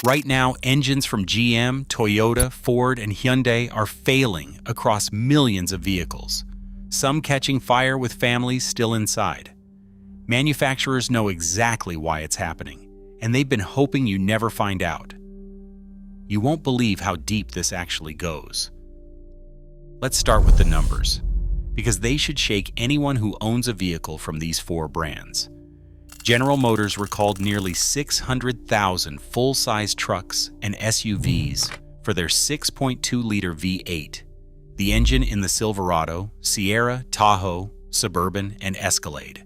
Right now, engines from GM, Toyota, Ford, and Hyundai are failing across millions of vehicles, some catching fire with families still inside. Manufacturers know exactly why it's happening, and they've been hoping you never find out. You won't believe how deep this actually goes. Let's start with the numbers, because they should shake anyone who owns a vehicle from these four brands. General Motors recalled nearly 600,000 full-size trucks and SUVs for their 6.2-liter V8, the engine in the Silverado, Sierra, Tahoe, Suburban, and Escalade.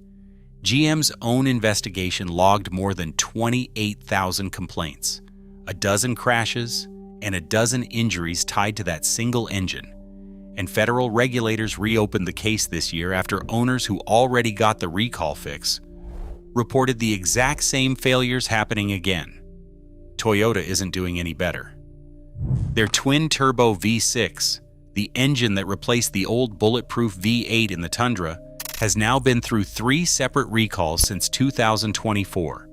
GM's own investigation logged more than 28,000 complaints, a dozen crashes, and a dozen injuries tied to that single engine. And federal regulators reopened the case this year after owners who already got the recall fix reported the exact same failures happening again. Toyota isn't doing any better. Their twin-turbo V6, the engine that replaced the old bulletproof V8 in the Tundra, has now been through 3 separate recalls since 2024,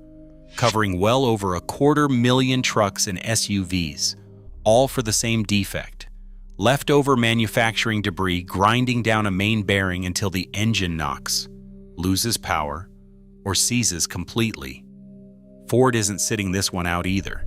covering well over 250,000 trucks and SUVs, all for the same defect: leftover manufacturing debris grinding down a main bearing until the engine knocks, loses power, or seizes completely. Ford isn't sitting this one out either.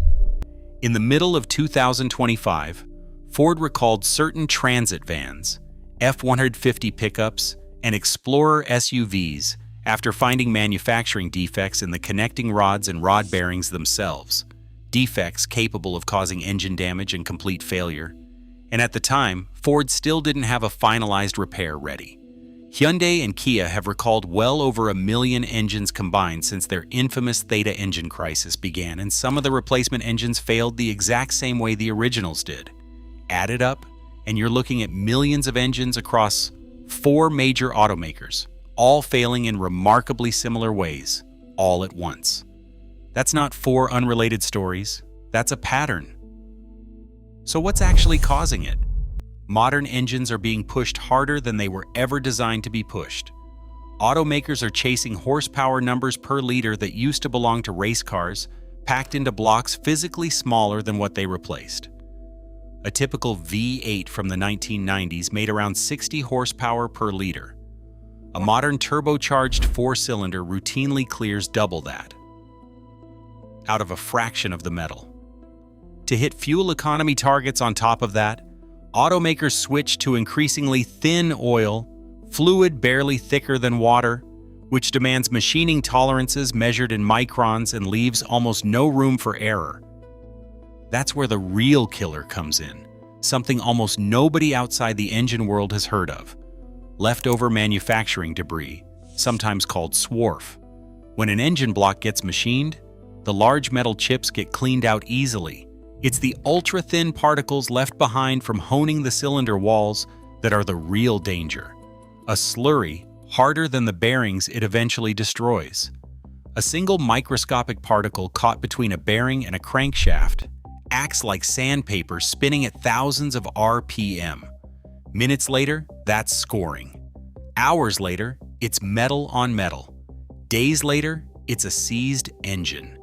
In the middle of 2025, Ford recalled certain transit vans, F-150 pickups, and Explorer SUVs after finding manufacturing defects in the connecting rods and rod bearings themselves, defects capable of causing engine damage and complete failure. And at the time, Ford still didn't have a finalized repair ready. Hyundai and Kia have recalled well over 1 million engines combined since their infamous Theta engine crisis began, and some of the replacement engines failed the exact same way the originals did. Add it up, and you're looking at millions of engines across 4 major automakers, all failing in remarkably similar ways, all at once. That's not 4 unrelated stories, that's a pattern. So what's actually causing it? Modern engines are being pushed harder than they were ever designed to be pushed. Automakers are chasing horsepower numbers per liter that used to belong to race cars, packed into blocks physically smaller than what they replaced. A typical V8 from the 1990s made around 60 horsepower per liter. A modern turbocharged 4-cylinder routinely clears double that, out of a fraction of the metal. To hit fuel economy targets on top of that, automakers switch to increasingly thin oil, fluid barely thicker than water, which demands machining tolerances measured in microns and leaves almost no room for error. That's where the real killer comes in, something almost nobody outside the engine world has heard of: leftover manufacturing debris, sometimes called swarf. When an engine block gets machined, the large metal chips get cleaned out easily. It's the ultra-thin particles left behind from honing the cylinder walls that are the real danger. A slurry, harder than the bearings it eventually destroys. A single microscopic particle caught between a bearing and a crankshaft acts like sandpaper spinning at thousands of RPM. Minutes later, that's scoring. Hours later, it's metal on metal. Days later, it's a seized engine.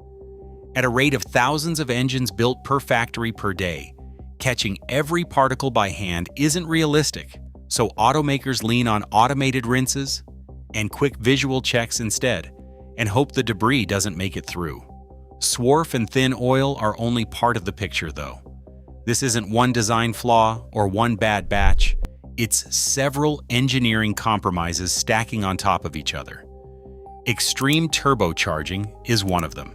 At a rate of thousands of engines built per factory per day, catching every particle by hand isn't realistic, so automakers lean on automated rinses and quick visual checks instead, and hope the debris doesn't make it through. Swarf and thin oil are only part of the picture, though. This isn't one design flaw or one bad batch, it's several engineering compromises stacking on top of each other. Extreme turbocharging is one of them,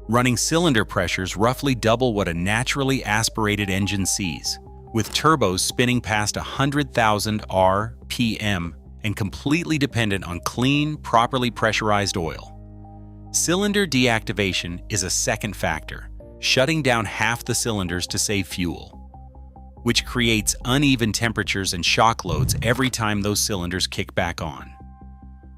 running cylinder pressures roughly double what a naturally aspirated engine sees, with turbos spinning past 100,000 RPM and completely dependent on clean, properly pressurized oil. Cylinder deactivation is a second factor, shutting down half the cylinders to save fuel, which creates uneven temperatures and shock loads every time those cylinders kick back on.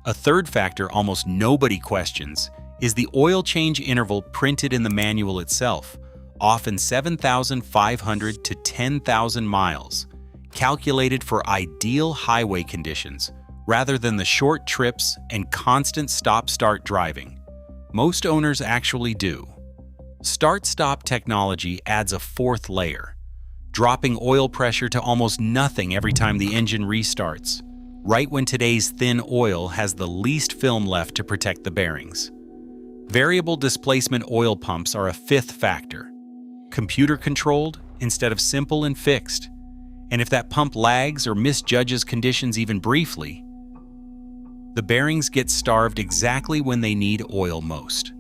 A third factor almost nobody questions is the oil change interval printed in the manual itself, often 7,500 to 10,000 miles, calculated for ideal highway conditions rather than the short trips and constant stop-start driving most owners actually do. Start-stop technology adds a fourth layer, dropping oil pressure to almost nothing every time the engine restarts, right when today's thin oil has the least film left to protect the bearings. Variable displacement oil pumps are a fifth factor, computer-controlled instead of simple and fixed. And if that pump lags or misjudges conditions even briefly, the bearings get starved exactly when they need oil most.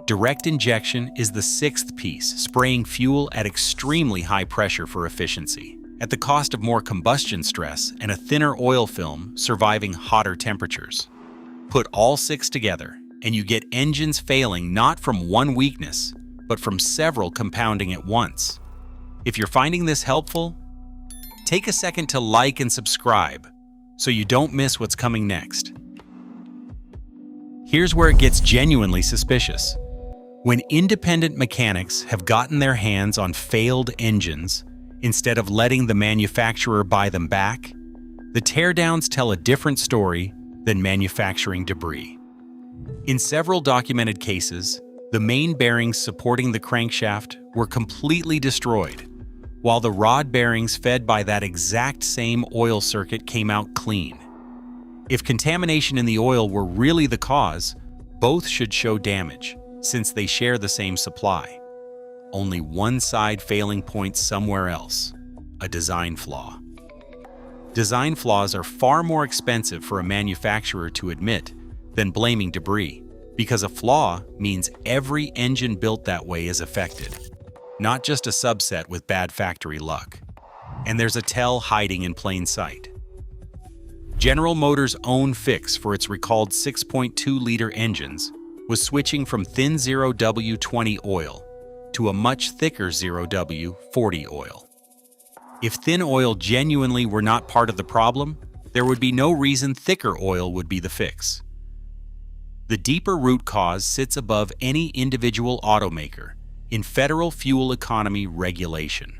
Direct injection is the sixth piece, spraying fuel at extremely high pressure for efficiency, at the cost of more combustion stress and a thinner oil film surviving hotter temperatures. Put all six together, and you get engines failing not from one weakness, but from several compounding at once. If you're finding this helpful, take a second to like and subscribe so you don't miss what's coming next. Here's where it gets genuinely suspicious. When independent mechanics have gotten their hands on failed engines, instead of letting the manufacturer buy them back, the teardowns tell a different story than manufacturing debris. In several documented cases, the main bearings supporting the crankshaft were completely destroyed, while the rod bearings fed by that exact same oil circuit came out clean. If contamination in the oil were really the cause, both should show damage, since they share the same supply. Only one side failing points somewhere else, a design flaw. Design flaws are far more expensive for a manufacturer to admit than blaming debris, because a flaw means every engine built that way is affected, not just a subset with bad factory luck. And there's a tell hiding in plain sight. General Motors' own fix for its recalled 6.2-liter engines was switching from thin 0W20 oil to a much thicker 0W40 oil. If thin oil genuinely were not part of the problem, there would be no reason thicker oil would be the fix. The deeper root cause sits above any individual automaker in federal fuel economy regulation.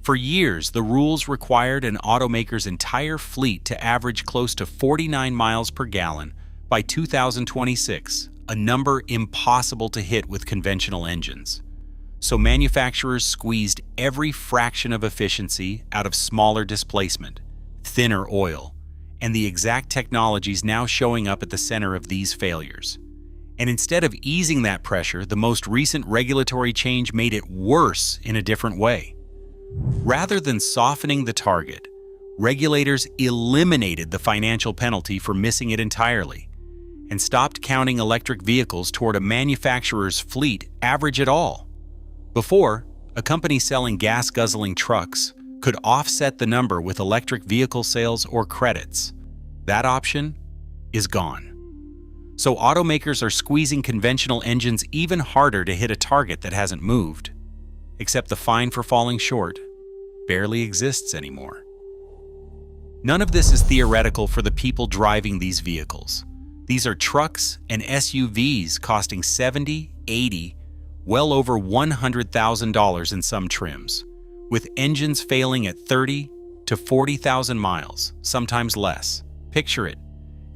For years, the rules required an automaker's entire fleet to average close to 49 miles per gallon by 2026, a number impossible to hit with conventional engines. So manufacturers squeezed every fraction of efficiency out of smaller displacement, thinner oil, and the exact technologies now showing up at the center of these failures. And instead of easing that pressure, the most recent regulatory change made it worse in a different way. Rather than softening the target, regulators eliminated the financial penalty for missing it entirely and stopped counting electric vehicles toward a manufacturer's fleet average at all. Before, a company selling gas-guzzling trucks could offset the number with electric vehicle sales or credits. That option is gone. So automakers are squeezing conventional engines even harder to hit a target that hasn't moved. Except the fine for falling short barely exists anymore. None of this is theoretical for the people driving these vehicles. These are trucks and SUVs costing $70,000, $80,000, well over $100,000 in some trims, with engines failing at 30,000 to 40,000 miles, sometimes less. Picture it.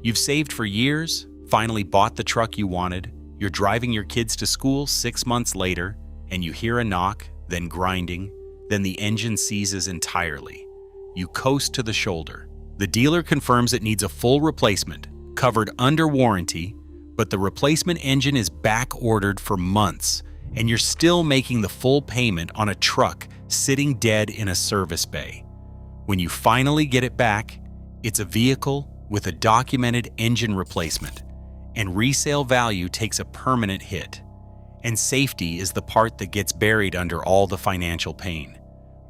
You've saved for years, finally bought the truck you wanted, you're driving your kids to school 6 months later, and you hear a knock, then grinding, then the engine seizes entirely. You coast to the shoulder. The dealer confirms it needs a full replacement, covered under warranty, but the replacement engine is back-ordered for months, and you're still making the full payment on a truck sitting dead in a service bay. When you finally get it back, it's a vehicle with a documented engine replacement, and resale value takes a permanent hit. And safety is the part that gets buried under all the financial pain.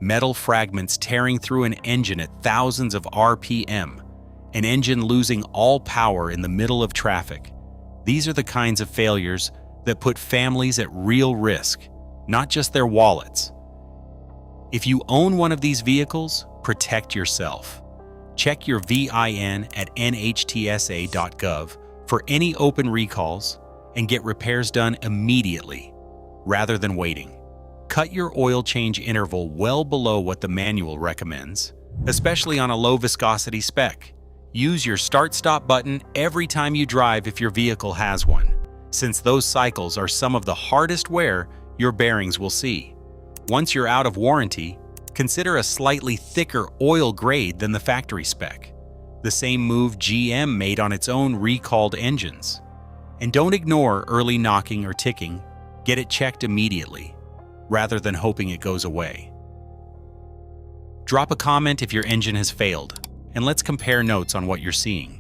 Metal fragments tearing through an engine at thousands of RPM, an engine losing all power in the middle of traffic. These are the kinds of failures that put families at real risk, not just their wallets. If you own one of these vehicles, protect yourself. Check your VIN at nhtsa.gov for any open recalls and get repairs done immediately, rather than waiting. Cut your oil change interval well below what the manual recommends, especially on a low viscosity spec. Use your start-stop button every time you drive if your vehicle has one. since those cycles are some of the hardest wear your bearings will see. Once you're out of warranty, consider a slightly thicker oil grade than the factory spec, the same move GM made on its own recalled engines. And don't ignore early knocking or ticking. Get it checked immediately, rather than hoping it goes away. Drop a comment if your engine has failed, and let's compare notes on what you're seeing.